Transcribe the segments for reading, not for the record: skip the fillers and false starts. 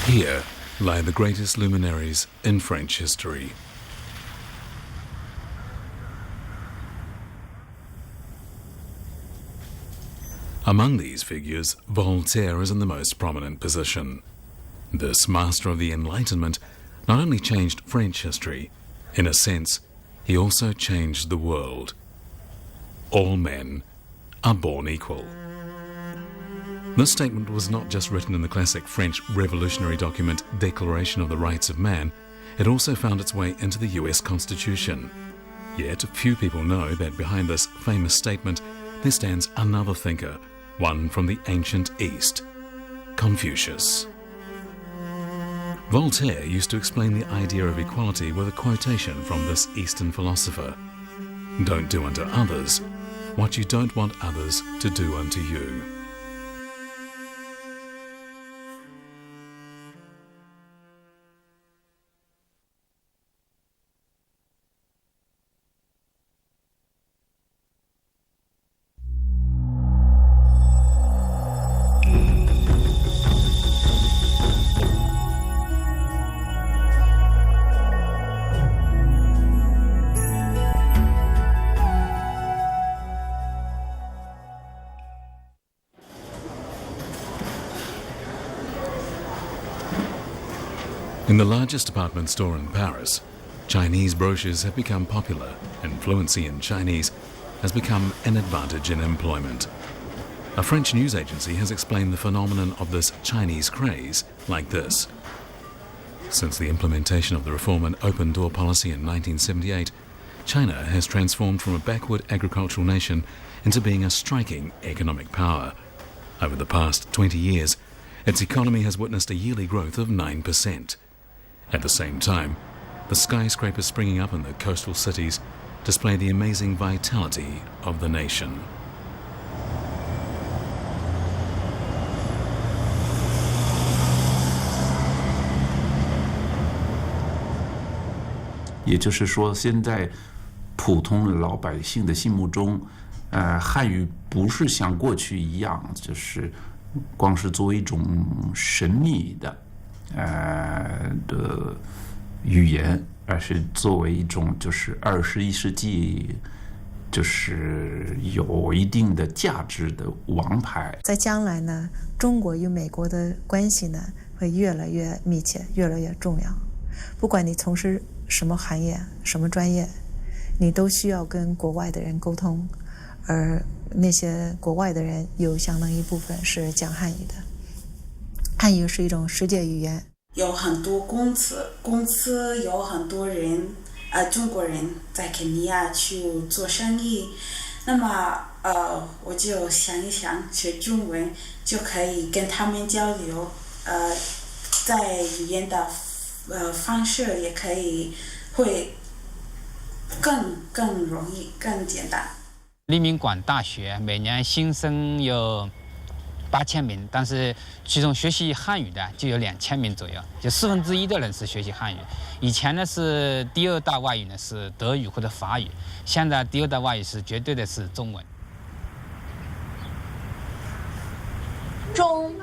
Here lie the greatest luminaries in French history. Among these figures, Voltaire is in the most prominent position. This master of the Enlightenment not only changed French history, in a sense, he also changed the world. All men are born equal. This statement was not just written in the classic French revolutionary document Declaration of the Rights of Man, it also found its way into the US Constitution. Yet few people know that behind this famous statement there stands another thinker, one from the ancient East, Confucius. Voltaire used to explain the idea of equality with a quotation from this Eastern philosopher. Don't do unto others what you don't want others to do unto you. In the largest department store in Paris, Chinese brochures have become popular, and fluency in Chinese has become an advantage in employment. A French news agency has explained the phenomenon of this Chinese craze like this. Since the implementation of the reform and open door policy in 1978, China has transformed from a backward agricultural nation into being a striking economic power. Over the past 20 years, its economy has witnessed a yearly growth of 9%. At the same time, the skyscrapers springing up in the coastal cities display the amazing vitality of the nation. 也就是说，现在普通老百姓的心目中，汉语不是像过去一样，就是光是作为一种神秘的语言，而是作为一种就是21世纪就是有一定的价值的王牌。在将来呢，中国与美国的关系呢会越来越密切，越来越重要。不管你从事什么行业、什么专业，你都需要跟国外的人沟通，而那些国外的人有相当一部分是讲汉语的。汉语是一种世界语言，有很多公司有很多人，中国人在肯尼亚去做生意，那么我就想一想，学中文就可以跟他们交流，在语言的方式也可以会更容易、更简单。黎明馆大学每年新生有8000名，但是其中学习汉语的就有2000名左右，就1/4的人是学习汉语。以前呢是第二大外语呢是德语或者法语，现在第二大外语是绝对的是中文。中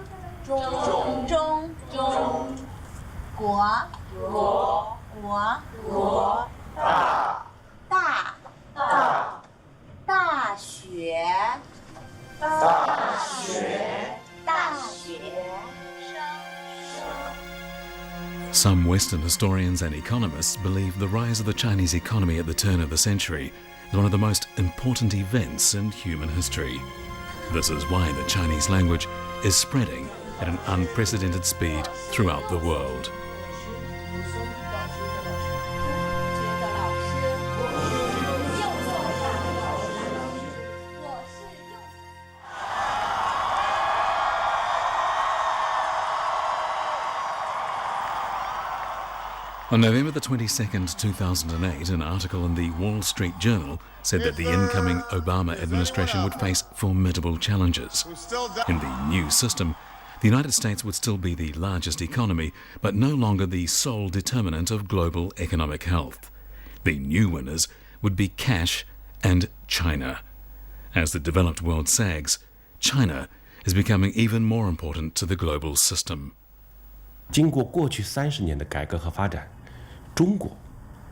国大学。Some Western historians and economists believe the rise of the Chinese economy at the turn of the century is one of the most important events in human history. This is why the Chinese language is spreading at an unprecedented speed throughout the world. On November the 22nd, 2008, an article in the Wall Street Journal said that the incoming Obama administration would face formidable challenges. In the new system, the United States would still be the largest economy, but no longer the sole determinant of global economic health. The new winners would be cash and China. As the developed world sags, China is becoming even more important to the global system. 经过过去30年的改革和发展，中国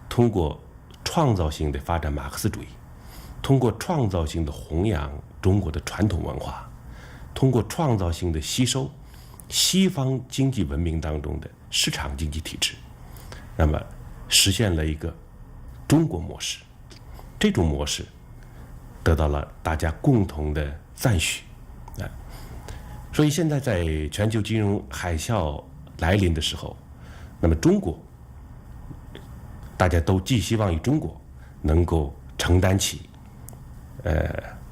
通过创造性的发展马克思主义，通过创造性的弘扬中国的传统文化，通过创造性的吸收西方经济文明当中的市场经济体制，那么实现了一个中国模式。这种模式得到了大家共同的赞许啊。所以现在在全球金融海啸来临的时候，那么中国大家都寄希望于中国能够承担起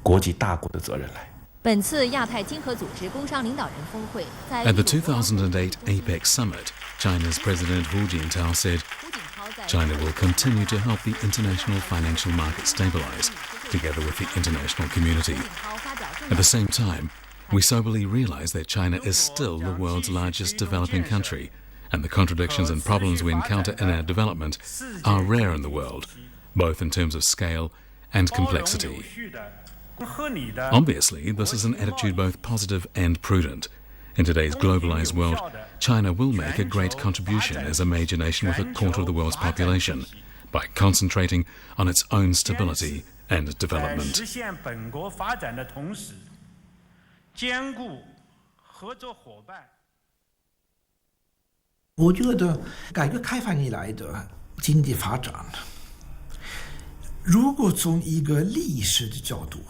国际大国的责任来。本次亚太经合组织工商领导人峰会在 At the 2008 APEC summit, China's President Hu Jintao said, China will continue to help the international financial market stabilize, together with the international community. At the same time, we soberly realize that China is still the world's largest developing country, and the contradictions and problems we encounter in our development are rare in the world, both in terms of scale and complexity. Obviously, this is an attitude both positive and prudent. In today's globalized world, China will make a great contribution as a major nation with a quarter of the world's population by concentrating on its own stability and development. 我觉得改革开放以来的经济发展，如果从一个历史的角度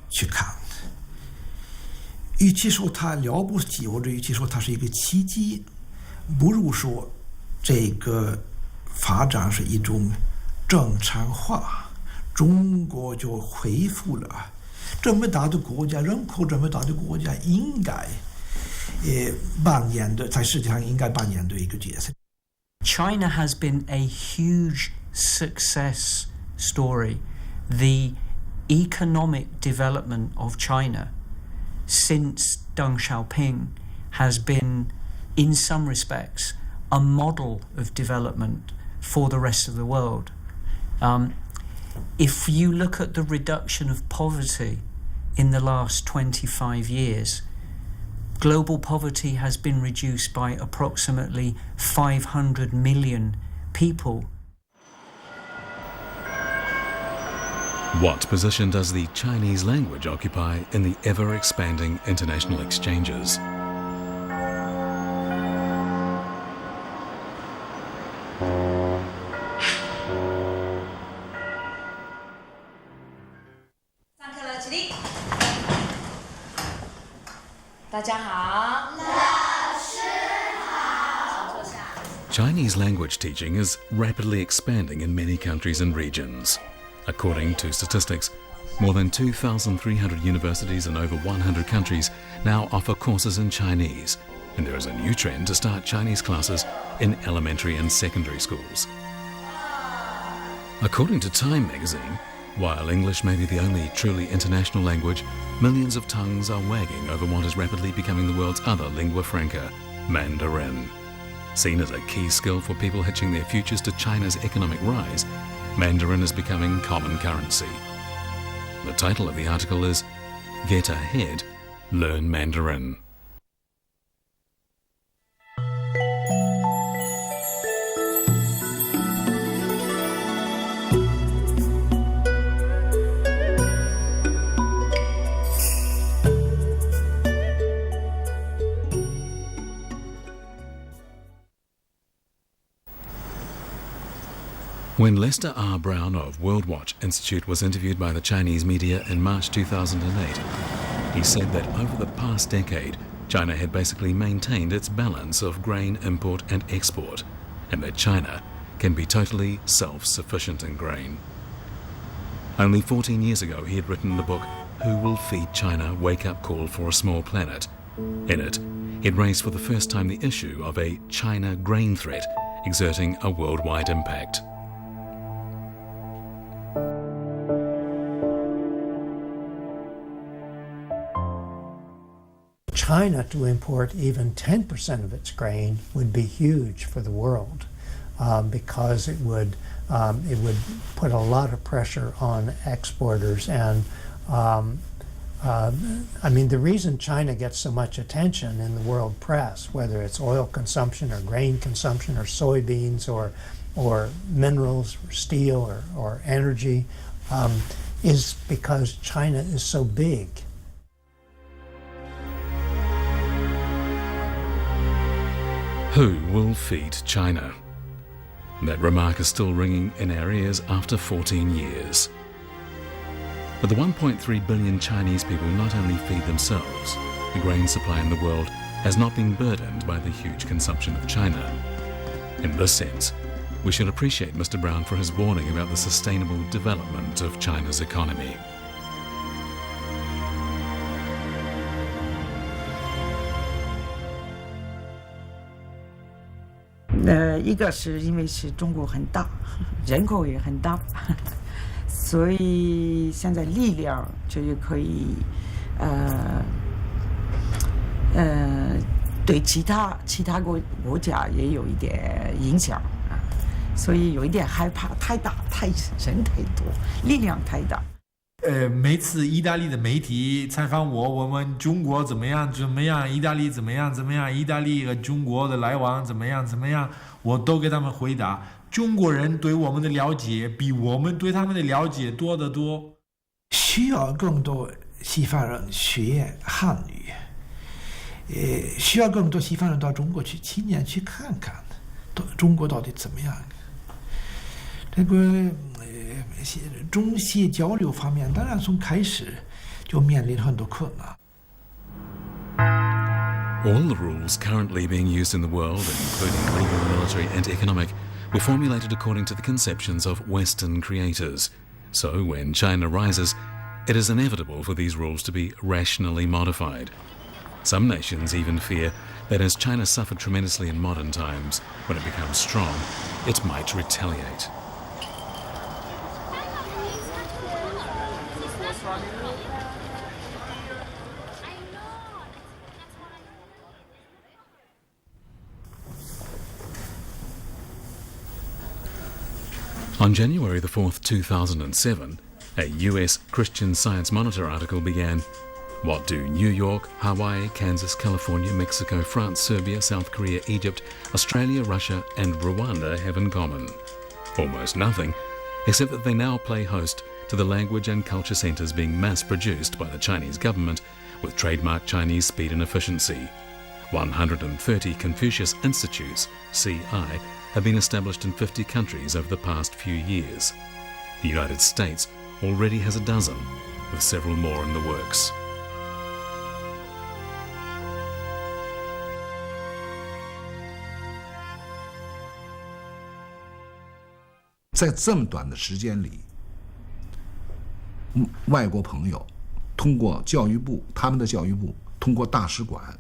去看，与其说它了不起，或者与其说它是一个奇迹，不如说这个发展是一种正常化，中国就恢复了这么大的国家，人口这么大的国家应该扮演的，在世界上应该扮演的一个角色。China has been a huge success story. The economic development of China since Deng Xiaoping has been, in some respects, a model of development for the rest of the world. If you look at the reduction of poverty in the last 25 years, global poverty has been reduced by approximately 500 million people. What position does the Chinese language occupy in the ever-expanding international exchanges? Chinese language teaching is rapidly expanding in many countries and regions. According to statistics, more than 2,300 universities in over 100 countries now offer courses in Chinese, and there is a new trend to start Chinese classes in elementary and secondary schools. According to Time magazine, while English may be the only truly international language, millions of tongues are wagging over what is rapidly becoming the world's other lingua franca, Mandarin. Seen as a key skill for people hitching their futures to China's economic rise, Mandarin is becoming common currency. The title of the article is Get Ahead, Learn Mandarin. When Lester R. Brown of World Watch Institute was interviewed by the Chinese media in March 2008, he said that over the past decade, China had basically maintained its balance of grain import and export, and that China can be totally self-sufficient in grain. Only 14 years ago, he had written the book Who Will Feed China? Wake-Up Call for a Small Planet. In it, he'd raised for the first time the issue of a China grain threat exerting a worldwide impact. China to import even 10% of its grain would be huge for the world because it would put a lot of pressure on exporters and I mean, the reason China gets so much attention in the world press, whether it's oil consumption or grain consumption or soybeans or minerals or steel or energy, is because China is so big. Who will feed China? That remark is still ringing in our ears after 14 years. But the 1.3 billion Chinese people not only feed themselves, the grain supply in the world has not been burdened by the huge consumption of China. In this sense, we should appreciate Mr. Brown for his warning about the sustainable development of China's economy. One is because China is big, 人口也很大，所以现在力量就可以对其他国家也有一点影响啊，所以有一点害怕，太大，人太多，力量太大。每次意大利的媒体采访我，问中国怎么样，意大利怎么样，意大利和中国的来往怎么样，我都给他们回答。中国人对我们的了解比我们对他们的了解多得多。需要更多西方人学汉语，需要更多西方人到中国去亲眼去看看，中国到底怎么样。这个中西交流方面，当然从开始就面临很多困难。All the rules currently being used in the world, including legal, military and economic, were formulated according to the conceptions of Western creators. So when China rises, it is inevitable for these rules to be rationally modified. Some nations even fear that as China suffered tremendously in modern times, when it becomes strong, it might retaliate. On January the 4th, 2007, a US Christian Science Monitor article began, "What do New York, Hawaii, Kansas, California, Mexico, France, Serbia, South Korea, Egypt, Australia, Russia and Rwanda have in common? Almost nothing, except that they now play host to the language and culture centres being mass-produced by the Chinese government with trademark Chinese speed and efficiency. 130 Confucius Institutes, CI, have been established in 50 countries over the past few years. The United States already has a dozen, with several more in the works."在这么短的时间里，外国朋友通过教育部，他们的教育部通过大使馆，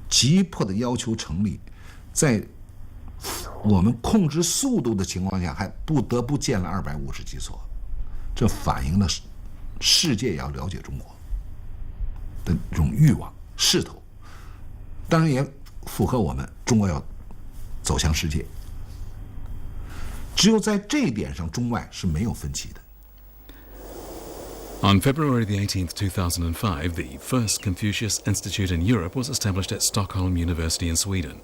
急迫的要求成立，在我们控制速度的情况下，还不得不建了250几所，这反映了世界也要了解中国的这种欲望势头，当然也符合我们中国要走向世界。只有在这一点上，中外是没有分歧的。On February the 18th, 2005, the first Confucius Institute in Europe was established at Stockholm University in Sweden.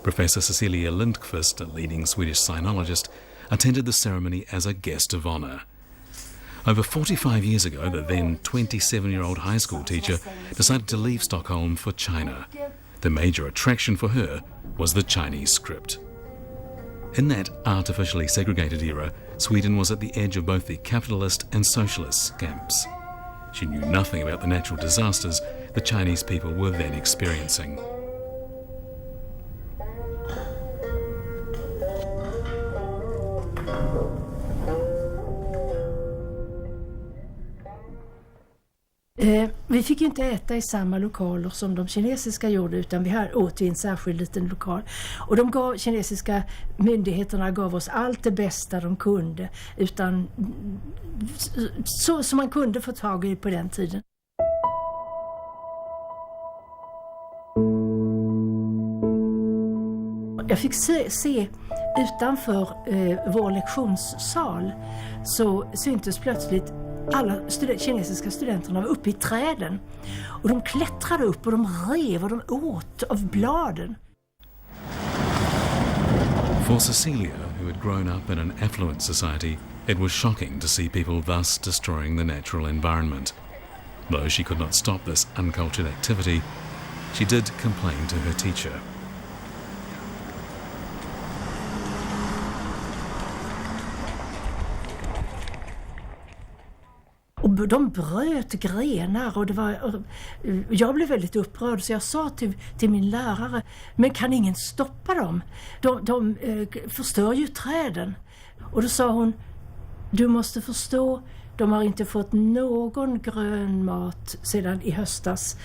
Professor Cecilia Lindqvist, a leading Swedish sinologist, attended the ceremony as a guest of honour. Over 45 years ago, the then 27-year-old high school teacher decided to leave Stockholm for China. The major attraction for her was the Chinese script. In that artificially segregated era, Sweden was at the edge of both the capitalist and socialist camps. She knew nothing about the natural disasters the Chinese people were then experiencing. Vi fick inte äta i samma lokaler som de kinesiska gjorde, utan vi åt i en särskild liten lokal. Och de kinesiska myndigheterna gav oss allt det bästa de kunde, utan så som man kunde få tag i på den tiden. Jag fick se utanför vår lektionssal, så syntes plötsligt alla kinesiska studenterna var uppe i träden. Och de klättrade upp och de rev och de åt av bladen. For Cecilia, who had grown up in an affluent society, it was shocking to see people thus destroying the natural environment. Though she could not stop this uncultured activity, she did complain to her teacher. Och de bröt grenar och jag blev väldigt upprörd så jag sa till min lärare, men kan ingen stoppa dem? De förstör ju träden. Och då sa hon, du måste förstå, de har inte fått någon grön mat sedan i höstas.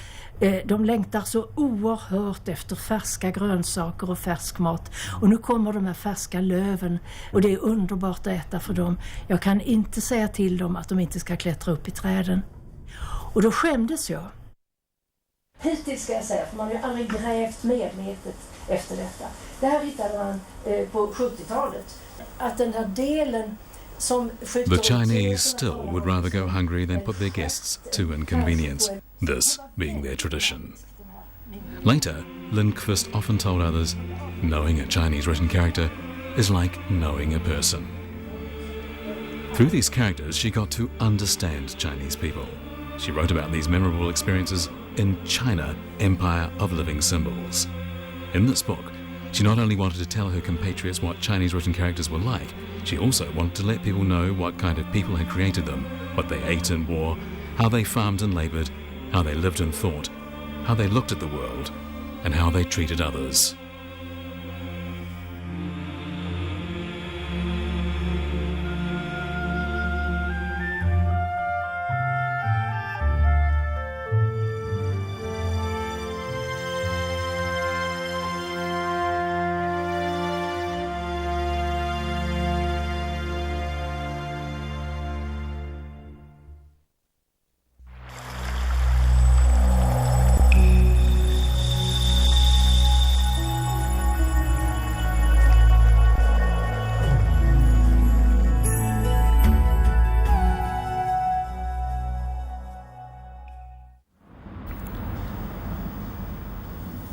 De längtar så oerhört efter färska grönsaker och färsk mat. Och nu kommer de här färska löven och det är underbart att äta för dem. Jag kan inte säga till dem att de inte ska klättra upp i träden. Och då skämdes jag. Hittills ska jag säga, för man har ju aldrig grävt medvetet efter detta. Det här hittade man på 70-talet. Att den här delen The Chinese still would rather go hungry than put their guests to inconvenience, this being their tradition. Later, Lindqvist often told others, knowing a Chinese written character is like knowing a person. Through these characters, she got to understand Chinese people. She wrote about these memorable experiences in China, Empire of Living Symbols. In this book, she not only wanted to tell her compatriots what Chinese written characters were like, she also wanted to let people know what kind of people had created them, what they ate and wore, how they farmed and laboured, how they lived and thought, how they looked at the world, and how they treated others.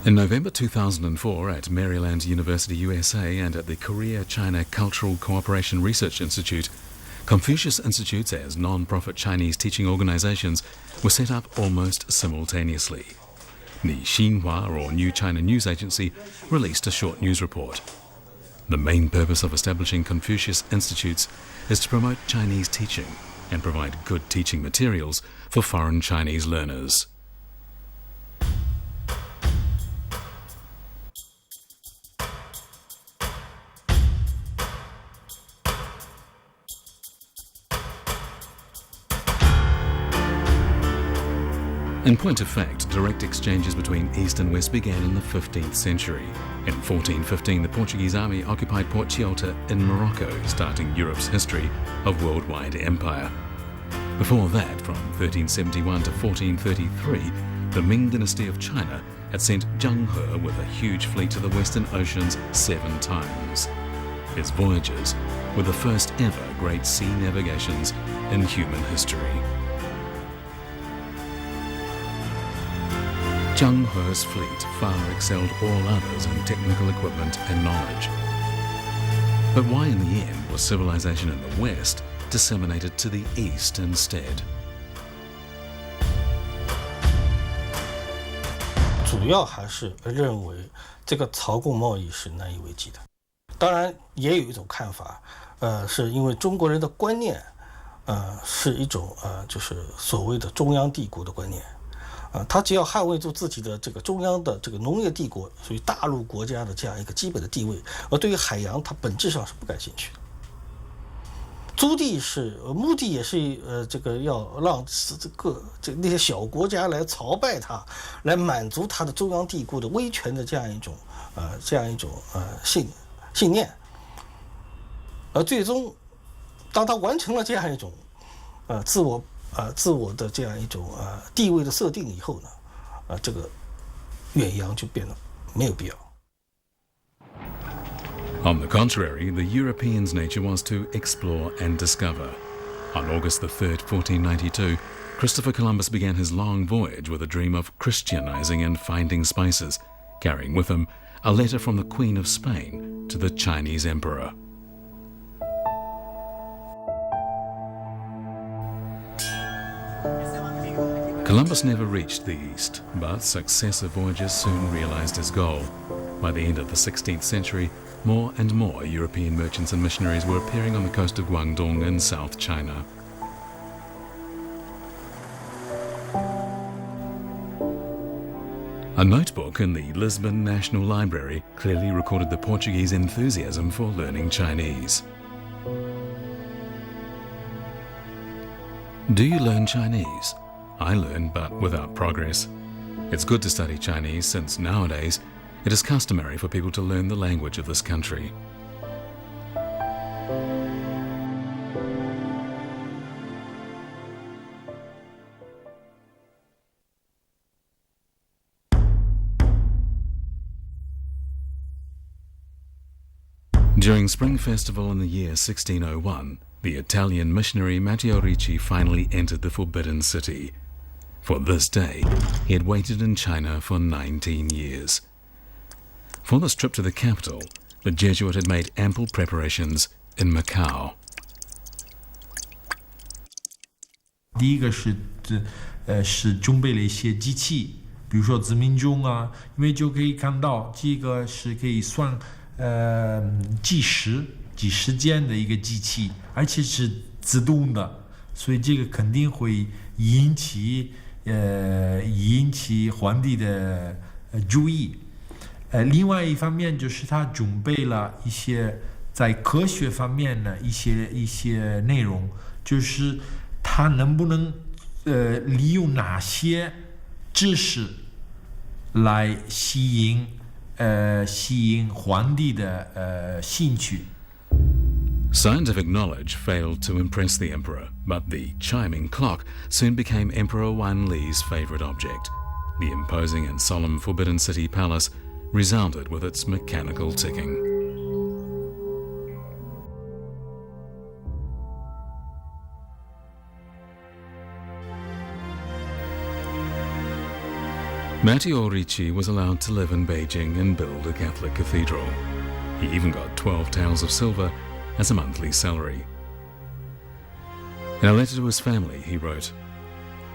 In November 2004, at Maryland University, USA, and at the Korea-China Cultural Cooperation Research Institute, Confucius Institutes as non-profit Chinese teaching organizations were set up almost simultaneously. The Xinhua, or New China News Agency, released a short news report. The main purpose of establishing Confucius Institutes is to promote Chinese teaching and provide good teaching materials for foreign Chinese learners. In point of fact, direct exchanges between East and West began in the 15th century. In 1415, the Portuguese army occupied Port Ceuta in Morocco, starting Europe's history of worldwide empire. Before that, from 1371 to 1433, the Ming dynasty of China had sent Zheng He with a huge fleet to the Western Oceans 7 times. His voyages were the first ever great sea navigations in human history. Zheng He's fleet far excelled all others in technical equipment and knowledge. But why in the end was civilization in the West disseminated to the East instead? 主要还是认为这个朝贡贸易是难以为继的。当然，也有一种看法，是因为中国人的观念，是一种就是所谓的中央帝国的观念。他只要捍卫住自己的这个中央的这个农业帝国，属于大陆国家的这样一个基本的地位，而对于海洋，他本质上是不感兴趣的。租地是目的也是这个要让那些小国家来朝拜他，来满足他的中央帝国的威权的这样一种信念。而最终，当他完成了这样一种自我的这样一种地位的设定以后呢，这个远洋就变得没有必要。On the contrary, the Europeans' nature was to explore and discover. On August the 3rd, 1492, Christopher Columbus began his long voyage with a dream of Christianizing and finding spices, carrying with him a letter from the Queen of Spain to the Chinese Emperor. Columbus never reached the East, but successive voyages soon realized his goal. By the end of the 16th century, more and more European merchants and missionaries were appearing on the coast of Guangdong in South China. A notebook in the Lisbon National Library clearly recorded the Portuguese enthusiasm for learning Chinese. Do you learn Chinese? I learn, but without progress. It's good to study Chinese since nowadays it is customary for people to learn the language of this country. During Spring Festival in the year 1601, the Italian missionary Matteo Ricci finally entered the Forbidden City. For this day, he had waited in China for 19 years. For this trip to the capital, the Jesuit had made ample preparations in Macau. 第一个是准备了一些机器，比如说指明钟啊，因为就可以看到这个是可以算计时间的一个机器，而且是自动的，所以这个肯定会引起皇帝的注意。另外一方面就是他准备了一些在科学方面的一些内容，就是他能不能利用哪些知识来吸引皇帝的兴趣。 Scientific knowledge failed to impress the emperor, but the chiming clock soon became Emperor Wan Li's favorite object. The imposing and solemn Forbidden City Palace resounded with its mechanical ticking. Matteo Ricci was allowed to live in Beijing and build a Catholic cathedral. He even got 12 taels of silver as a monthly salary. In a letter to his family, he wrote,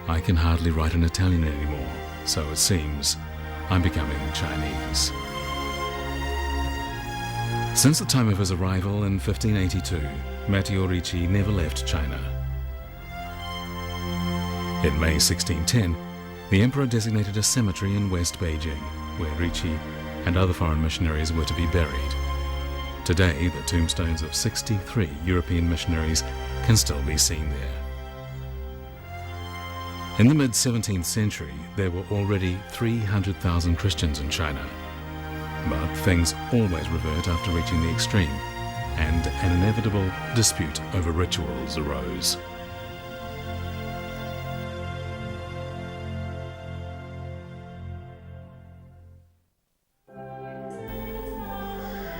"I can hardly write in Italian anymore, so it seems I'm becoming Chinese." Since the time of his arrival in 1582, Matteo Ricci never left China. In May 1610, the emperor designated a cemetery in West Beijing, where Ricci and other foreign missionaries were to be buried. Today, the tombstones of 63 European missionaries can still be seen there. In the mid-17th century, there were already 300,000 Christians in China. But things always revert after reaching the extreme, and an inevitable dispute over rituals arose.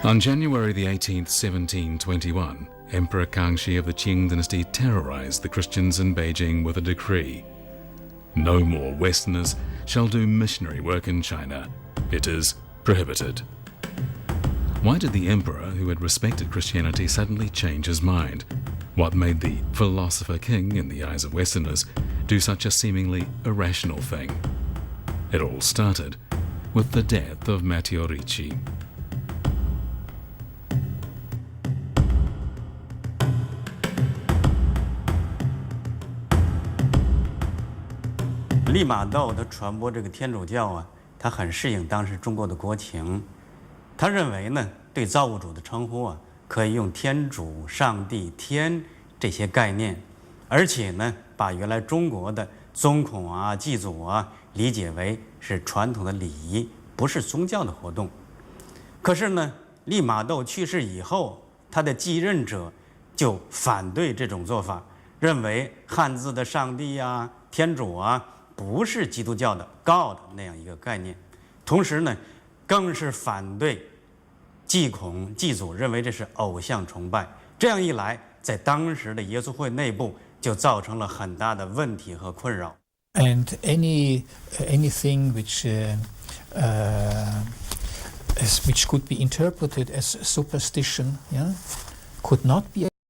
On January the 18th, 1721, Emperor Kangxi of the Qing dynasty terrorized the Christians in Beijing with a decree. No more Westerners shall do missionary work in China. It is prohibited. Why did the emperor, who had respected Christianity, suddenly change his mind? What made the philosopher king, in the eyes of Westerners, do such a seemingly irrational thing? It all started with the death of Matteo Ricci. "利玛窦他传播这个天主教啊，他很适应当时中国的国情。他认为呢，对造物主的称呼啊，可以用天主、上帝、天这些概念，而且呢，把原来中国的宗孔啊、祭祖啊，理解为是传统的礼仪，不是宗教的活动。可是呢，利玛窦去世以后，他的继任者就反对这种做法，认为汉字的上帝啊、天主啊，不是基督教的 God 那样一个概念。同时呢，更是反对祭孔、祭祖，认为这是偶像崇拜。这样一来，在当时的耶稣会内部就造成了很大的问题和困扰。And anything which which could be interpreted as superstition, yeah, could not be